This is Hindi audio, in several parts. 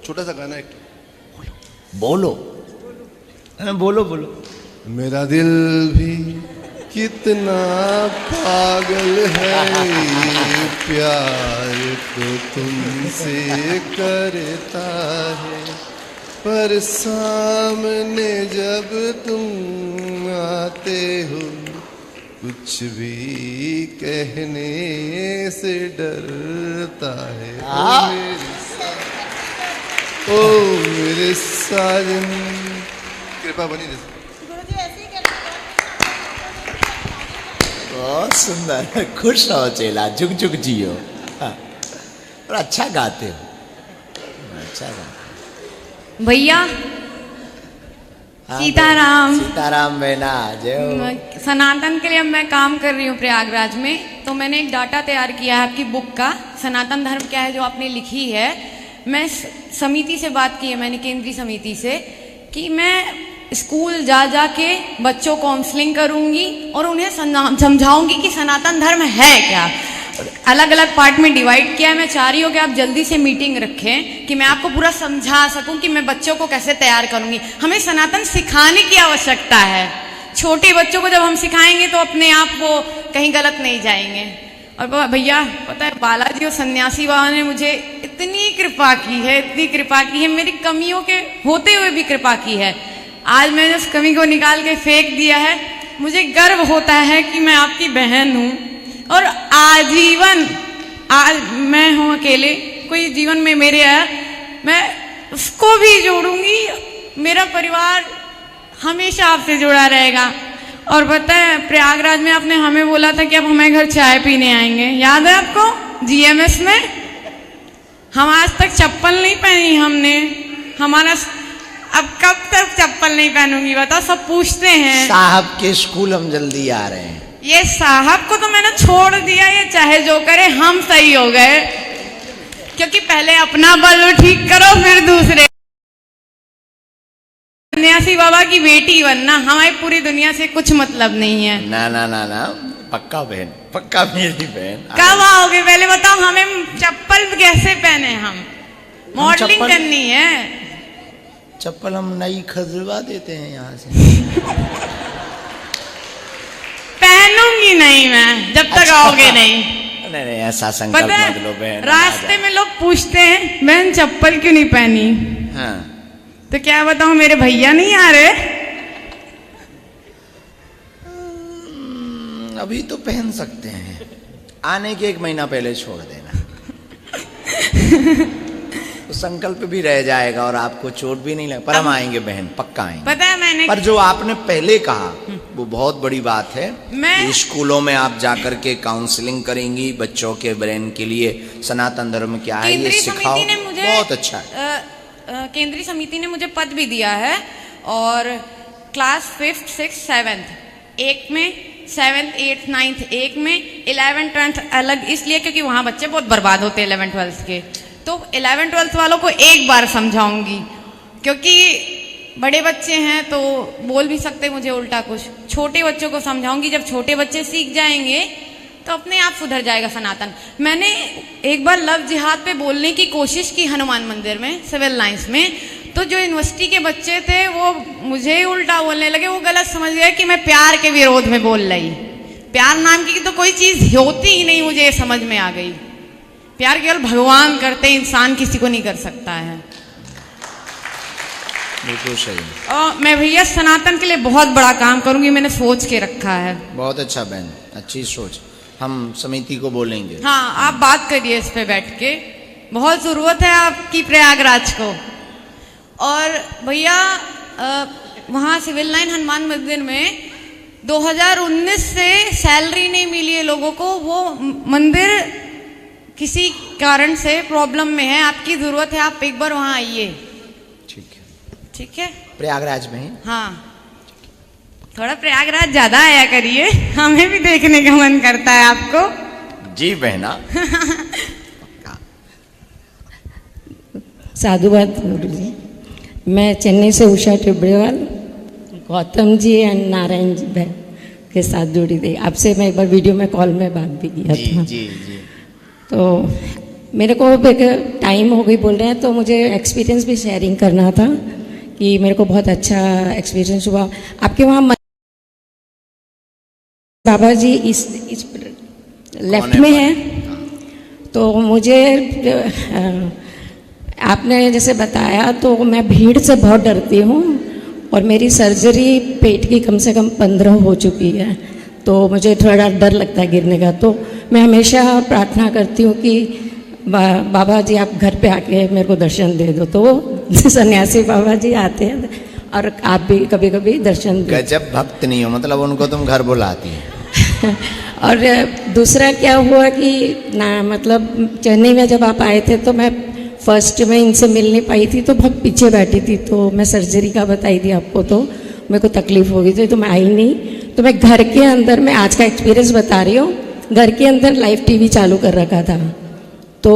छोटा सा गाना एक बोलो बोलो बोलो। मेरा दिल भी कितना पागल है, प्यार तो तुमसे करता है, पर सामने जब तुम आते हो कुछ भी कहने से डरता है। ओ मेरे साजन, कृपा बनी रहे। बहुत सुंदर, खुश रहो चेला, झुक झुक जियो। हाँ। और अच्छा गाते हो, अच्छा गाते भैया। हाँ, सीताराम। सीताराम बहना, जय हो। सनातन के लिए अब मैं काम कर रही हूँ प्रयागराज में, तो मैंने एक डाटा तैयार किया है आपकी बुक का, सनातन धर्म क्या है, जो आपने लिखी है। मैं समिति से बात की है मैंने, केंद्रीय समिति से, कि मैं स्कूल जा जा के बच्चों को काउंसलिंग करूंगी और उन्हें समझाऊंगी कि सनातन धर्म है क्या। अलग अलग पार्ट में डिवाइड किया है। मैं चाह रही हूँ कि आप जल्दी से मीटिंग रखें कि मैं आपको पूरा समझा सकूं कि मैं बच्चों को कैसे तैयार करूंगी। हमें सनातन सिखाने की आवश्यकता है। छोटे बच्चों को जब हम सिखाएंगे तो अपने आप वो कहीं गलत नहीं जाएंगे। और भैया पता है, बालाजी और सन्यासी बाबा ने मुझे इतनी कृपा की है, इतनी कृपा की है, मेरी कमियों के होते हुए भी कृपा की है। आज मैंने उस कमी को निकाल के फेंक दिया है। मुझे गर्व होता है कि मैं आपकी बहन हूँ और आजीवन, आज मैं हूँ अकेले, कोई जीवन में मेरे है, मैं उसको भी जोड़ूंगी। मेरा परिवार हमेशा आपसे जुड़ा रहेगा। और पता है, प्रयागराज में आपने हमें बोला था कि अब हमारे घर चाय पीने आएंगे, याद है आपको? जीएमएस में हम आज तक चप्पल नहीं पहनी हमने। हमारा अब कब तक चप्पल नहीं पहनूंगी बताओ, सब पूछते हैं। साहब के स्कूल हम जल्दी आ रहे हैं। ये साहब को तो मैंने छोड़ दिया, ये चाहे जो करे, हम सही हो गए। क्योंकि पहले अपना बल ठीक करो फिर दूसरे। सन्यासी बाबा की बेटी बनना, हमारी पूरी दुनिया से कुछ मतलब नहीं है। ना ना ना ना, पक्का बहन, पक्का मेरी बहन। कब आओगे पहले बताओ, हमें चप्पल कैसे पहने? हम मॉडलिंग करनी है। चप्पल हम नई खरीदवा देते हैं यहाँ से। पहनूंगी नहीं मैं जब तक आओगे नहीं। नहीं नहीं, ऐसा संकल्प मत लो बहन। रास्ते में लोग पूछते हैं, बहन चप्पल क्यों नहीं पहनी? हाँ। तो क्या बताऊं, मेरे भैया नहीं आ रहे? अभी तो पहन सकते हैं, आने के 1 महीना पहले छोड़ देना। तो संकल्प भी रह जाएगा और आपको चोट भी नहीं लगे। पर हम आएंगे बहन, पक्का आएंगे। पता है मैंने, पर जो आपने पहले कहा वो बहुत बड़ी बात है। मैं स्कूलों में आप जाकर के काउंसलिंग करेंगी बच्चों के ब्रेन के लिए, सनातन धर्म क्या है ये सिखाओ, बहुत अच्छा है। केंद्रीय समिति ने मुझे पद भी दिया है, और क्लास 5th 6th 7th एक में, 7th 8th 9th एक में, 11th 12th अलग, इसलिए क्योंकि वहां बच्चे बहुत बर्बाद होते हैं 11th 12th के। तो 11th 12th वालों को एक बार समझाऊंगी, क्योंकि बड़े बच्चे हैं तो बोल भी सकते मुझे उल्टा कुछ। छोटे बच्चों को समझाऊंगी, जब छोटे बच्चे सीख जाएंगे तो अपने आप सुधर जाएगा सनातन। मैंने एक बार लव जिहाद पे बोलने की कोशिश की हनुमान मंदिर में, सिविल लाइंस में, तो जो यूनिवर्सिटी के बच्चे थे वो मुझे ही उल्टा बोलने लगे। वो गलत समझ गए कि मैं प्यार के विरोध में बोल रही। प्यार नाम की तो कोई चीज होती ही नहीं, मुझे ये समझ में आ गई। प्यार केवल भगवान करते, इंसान किसी को नहीं कर सकता है। बिल्कुल सही। और मैं भैया सनातन के लिए बहुत बड़ा काम करूंगी, मैंने सोच के रखा है। बहुत अच्छा बहन, अच्छी सोच। हम समिति को बोलेंगे। हाँ, आप बात करिए इस पे बैठ के, बहुत जरूरत है आपकी प्रयागराज को। और भैया वहाँ सिविल लाइन हनुमान मंदिर में 2019 से सैलरी नहीं मिली है लोगों को। वो मंदिर किसी कारण से प्रॉब्लम में है, आपकी जरूरत है, आप एक बार वहाँ आइए। ठीक है, ठीक है। प्रयागराज में ही? हाँ, थोड़ा प्रयागराज ज्यादा आया करिए, हमें भी देखने का मन करता है आपको। जी बहना। साधुवाद गुरु जी। मैं चेन्नई से उषा टिब्रेवाल, गौतम जी एंड नारायण जी बहन के साथ जुड़ी थी। आपसे मैं एक बार वीडियो में कॉल में बात भी किया था। जी जी। तो मेरे को एक टाइम टाइम हो गई बोल रहे हैं, तो मुझे एक्सपीरियंस भी शेयरिंग करना था कि मेरे को बहुत अच्छा एक्सपीरियंस हुआ आपके वहाँ। बाबा जी इस लेफ्ट में है। तो मुझे आपने जैसे बताया तो मैं भीड़ से बहुत डरती हूँ, और मेरी सर्जरी पेट की कम से कम 15 हो चुकी है, तो मुझे थोड़ा डर लगता है गिरने का। तो मैं हमेशा प्रार्थना करती हूँ कि बाबा जी आप घर पे आके मेरे को दर्शन दे दो। तो सन्यासी बाबा जी आते हैं और आप भी कभी कभी दर्शन दो। गजब भक्त नहीं हो, मतलब उनको तुम घर बुलाती है। और दूसरा क्या हुआ कि ना, मतलब चेन्नई में जब आप आए थे तो मैं फर्स्ट में इनसे मिल नहीं पाई थी, तो बहुत पीछे बैठी थी। तो मैं सर्जरी का बताई थी आपको, तो मेरे को तकलीफ हो गई थी, तो मैं आई नहीं। तो मैं घर के अंदर, मैं आज का एक्सपीरियंस बता रही हूँ, घर के अंदर लाइव टीवी चालू कर रखा था। तो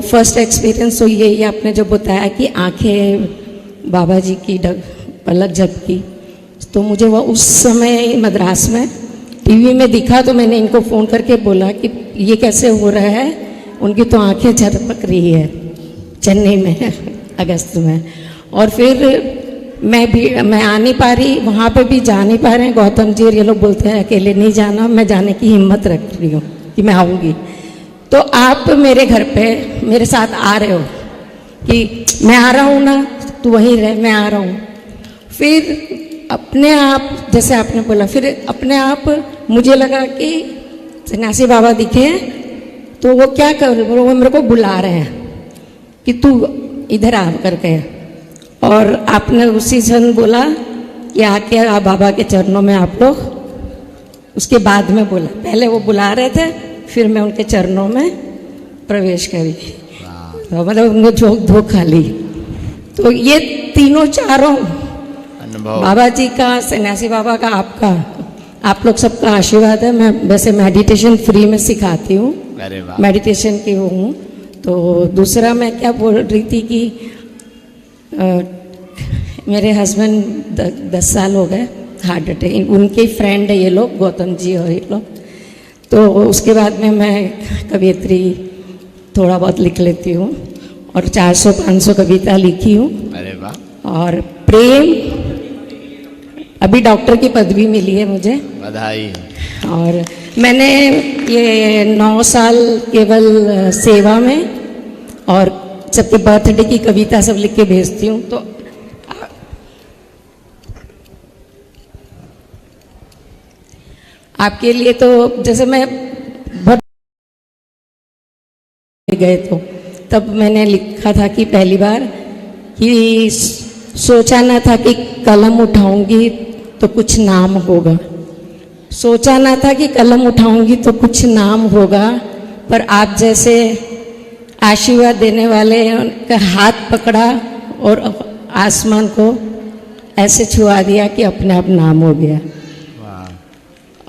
फर्स्ट एक्सपीरियंस तो यही आपने जो बताया कि आंखें बाबा जी की पलक झपकी, तो मुझे वो उस समय मद्रास में टीवी में दिखा। तो मैंने इनको फ़ोन करके बोला कि ये कैसे हो रहा है, उनकी तो आंखें झपक रही है चेन्नई में अगस्त में। और फिर मैं आ नहीं पा रही, वहाँ पे भी जा नहीं पा रहे हैं गौतम जी, और ये लोग बोलते हैं अकेले नहीं जाना। मैं जाने की हिम्मत रख रही हूँ कि मैं आऊँगी। तो आप मेरे घर पे मेरे साथ आ रहे हो कि मैं आ रहा हूँ ना, तू वहीं रह, मैं आ रहा हूँ। फिर अपने आप, जैसे आपने बोला, फिर अपने आप मुझे लगा कि सन्यासी बाबा दिखे, तो वो क्या कर, वो मेरे को बुला रहे हैं कि तू इधर आ करके। और आपने उसी क्षण बोला कि आके आप बाबा के चरणों में आप लोग, उसके बाद में बोला, पहले वो बुला रहे थे, फिर मैं उनके चरणों में प्रवेश करी, तो मतलब उनको झोंक धोक खा ली। तो ये तीनों चारों अनुभव बाबा जी का, सन्यासी बाबा का, आपका, आप लोग सबका आशीर्वाद है। मैं वैसे मेडिटेशन फ्री में सिखाती हूँ, अरे वाह, मेडिटेशन की वो हूँ। तो दूसरा मैं क्या बोल रही थी कि मेरे हस्बैंड 10 साल हो गए हार्ट अटैक, उनके फ्रेंड है ये लोग, गौतम जी और ये लोग। तो उसके बाद में मैं कवियत्री थोड़ा बहुत लिख लेती हूँ, और 400-500 कविता लिखी हूँ। अरे वाह, और प्रेम, अभी डॉक्टर की पदवी मिली है मुझे, बधाई। और मैंने ये 9 साल केवल सेवा में, और सबके बर्थडे की कविता सब लिख के भेजती हूँ। तो आपके लिए, तो जैसे मैं बहुत गए तो तब मैंने लिखा था कि पहली बार कि सोचा ना था कि कलम उठाऊंगी तो कुछ नाम होगा, सोचा ना था कि कलम उठाऊंगी तो कुछ नाम होगा, पर आप जैसे आशीर्वाद देने वाले का हाथ पकड़ा और आसमान को ऐसे छुआ दिया कि अपने आप नाम हो गया।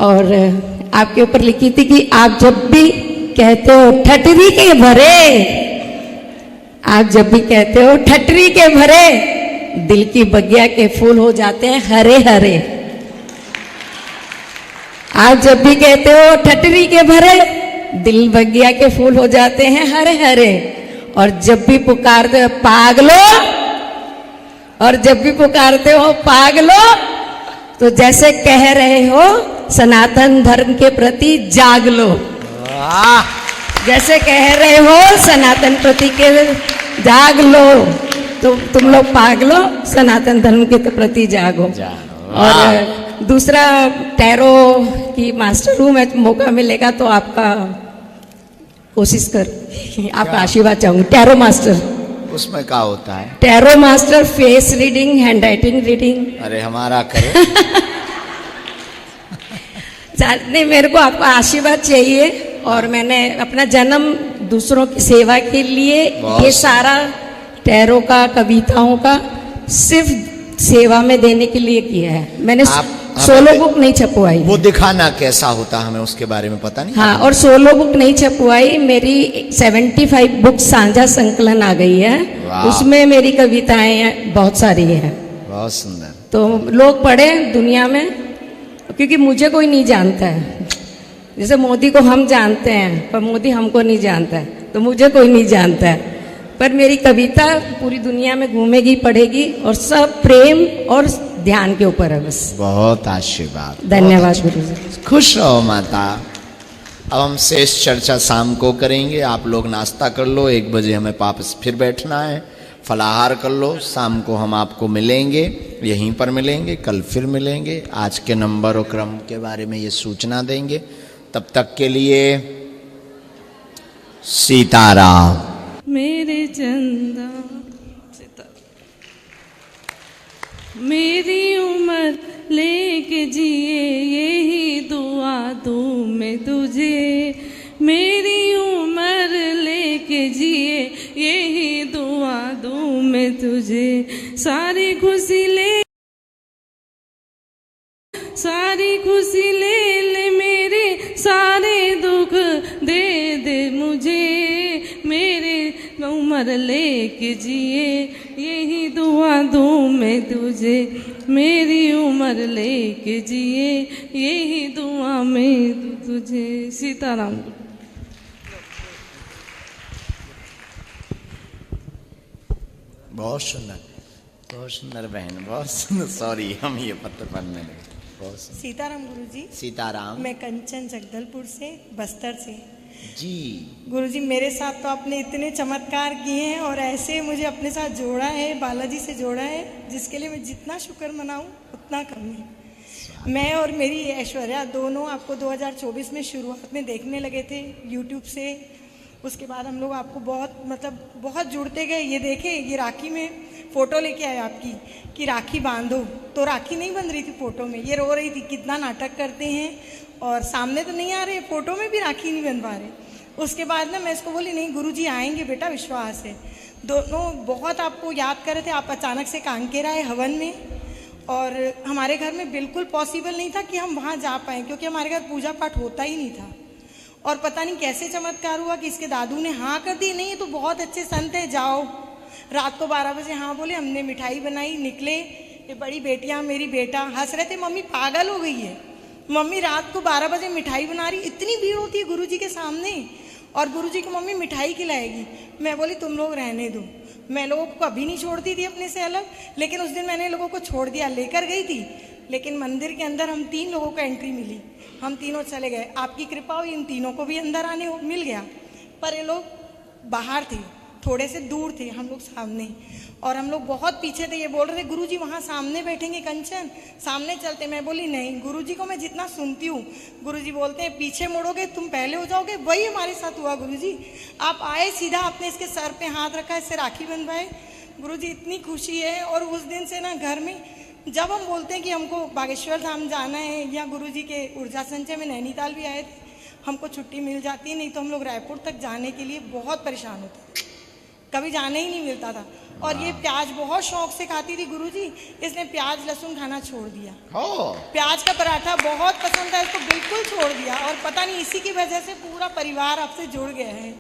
और आपके ऊपर लिखी थी कि आप जब भी कहते हो ठटरी के भरे, आप जब भी कहते हो ठटरी के भरे, दिल की बगिया के फूल हो जाते हैं हरे हरे। आप जब भी कहते हो ठटरी के भरे, दिल बगिया के फूल हो जाते हैं हरे हरे। और जब भी पुकारते हो पागलो, और जब भी पुकारते हो पागलो, तो जैसे कह रहे हो सनातन धर्म के प्रति जाग लो, जैसे कह रहे हो सनातन प्रति के जाग लो, तो तुम लोग पागलो, सनातन धर्म के प्रति जागो। और दूसरा टैरो की मास्टर हूँ मैं, मौका मिलेगा तो आपका कोशिश कर, आपका आशीर्वाद चाहूंगी। टैरो मास्टर, उसमें क्या होता है? Tarot master face reading, hand writing reading. अरे हमारा करे। नहीं, मेरे को आपका आशीर्वाद चाहिए, और मैंने अपना जन्म दूसरों की सेवा के लिए, ये सारा टैरो का, कविताओं का सिर्फ सेवा में देने के लिए किया है मैंने। सोलो बुक नहीं छपवाई। वो दिखाना कैसा होता हमें उसके बारे में पता नहीं। हाँ, और सोलो बुक नहीं छपवाई। मेरी 75 बुक साझा संकलन आ गई है, उसमें मेरी कविताएं बहुत सारी हैं। बहुत सुंदर। तो लोग पढ़े दुनिया में, क्योंकि मुझे कोई नहीं जानता है। जैसे मोदी को हम जानते हैं, पर मोदी हमको नहीं जानता है, तो मुझे कोई नहीं जानता है। पर मेरी कविता पूरी दुनिया में घूमेगी, पढ़ेगी, और सब प्रेम और ध्यान के ऊपर है बस। बहुत आशीर्वाद, धन्यवाद गुरुजी। खुश रहो माता। अब हम शेष चर्चा शाम को करेंगे। आप लोग नाश्ता कर लो, 1 बजे हमें वापस फिर बैठना है, फलाहार कर लो। शाम को हम आपको मिलेंगे, यहीं पर मिलेंगे, कल फिर मिलेंगे। आज के नंबर और क्रम के बारे में ये सूचना देंगे। तब तक के लिए सीताराम। मेरे चंदा मेरी उम्र लेके जिए यही दुआ दूँ मैं तुझे। मेरी उम्र लेके जिए यही दुआ दूँ मैं तुझे। सारी खुशी ले ले मेरे सारे दुख दे दे मुझे। मेरे उम्र लेके जिए यही दुआ दूँ मैं तुझे। मेरी उम्र लेके जिए यही दुआ मैं तुझे। सीताराम। बहुत सुंदर बहन, बहुत सुंदर। सॉरी, हम ये पत्र पढ़ने लगे। बहुत सुंदर। सीताराम गुरुजी। सीताराम। मैं कंचन जगदलपुर से, बस्तर से। जी गुरुजी, मेरे साथ तो आपने इतने चमत्कार किए हैं और ऐसे मुझे अपने साथ जोड़ा है, बालाजी से जोड़ा है, जिसके लिए मैं जितना शुक्र मनाऊं उतना कम है। मैं और मेरी ऐश्वर्या दोनों आपको 2024 में शुरुआत में देखने लगे थे यूट्यूब से। उसके बाद हम लोग आपको बहुत जुड़ते गए। ये देखे, ये राखी में फ़ोटो लेके आए आपकी कि राखी बांधो, तो राखी नहीं बंध रही थी फ़ोटो में। ये रो रही थी कितना नाटक करते हैं और सामने तो नहीं आ रहे, फ़ोटो में भी राखी नहीं बंधवा रहे। उसके बाद ना मैं इसको बोली, नहीं गुरुजी आएंगे बेटा, विश्वास है। दोनों बहुत आपको याद कर रहे थे। आप अचानक से कांकेर आए हवन में, और हमारे घर में बिल्कुल पॉसिबल नहीं था कि हम वहाँ जा पाएँ, क्योंकि हमारे घर पूजा पाठ होता ही नहीं था। और पता नहीं कैसे चमत्कार हुआ कि इसके दादू ने हाँ कर दी। नहीं, ये तो बहुत अच्छे संत है, जाओ। रात को 12 बजे हाँ बोले, हमने मिठाई बनाई, निकले। ये बड़ी बेटियाँ, मेरी बेटा हंस रहे थे, मम्मी पागल हो गई है, मम्मी रात को 12 बजे मिठाई बना रही। इतनी भीड़ होती है गुरुजी के सामने, और गुरुजी को मम्मी मिठाई खिलाएगी। मैं बोली तुम लोग रहने दो, मैं लोगों को कभी नहीं छोड़ती थी अपने से अलग, लेकिन उस दिन मैंने लोगों को छोड़ दिया। लेकर गई थी, लेकिन मंदिर के अंदर हम 3 लोगों को एंट्री मिली, हम तीनों चले गए। आपकी कृपा हुई, इन तीनों को भी अंदर आने मिल गया। पर ये लोग बाहर थे, थोड़े से दूर थे, हम लोग सामने, और हम लोग बहुत पीछे थे। ये बोल रहे थे गुरुजी वहाँ सामने बैठेंगे, कंचन सामने चलते। मैं बोली नहीं, गुरुजी को मैं जितना सुनती हूँ, गुरुजी बोलते हैं पीछे मुड़ोगे तुम पहले हो जाओगे। वही हमारे साथ हुआ गुरुजी। आप आए, सीधा आपने इसके सर पे हाथ रखा, इससे राखी बंधवाए। गुरुजी इतनी खुशी है। और उस दिन से ना घर में जब हम बोलते हैं कि हमको बागेश्वर धाम जाना है, या गुरुजी के ऊर्जा संचय में नैनीताल भी आए थे, हमको छुट्टी मिल जाती है। नहीं तो हम लोग रायपुर तक जाने के लिए बहुत परेशान होते, कभी जाने ही नहीं मिलता था। और ये प्याज बहुत शौक से खाती थी गुरुजी, इसने प्याज लहसुन खाना छोड़ दिया। प्याज का पराठा बहुत पसंद था इसको, बिल्कुल छोड़ दिया। और पता नहीं इसी की वजह से पूरा परिवार आपसे जुड़ गया है।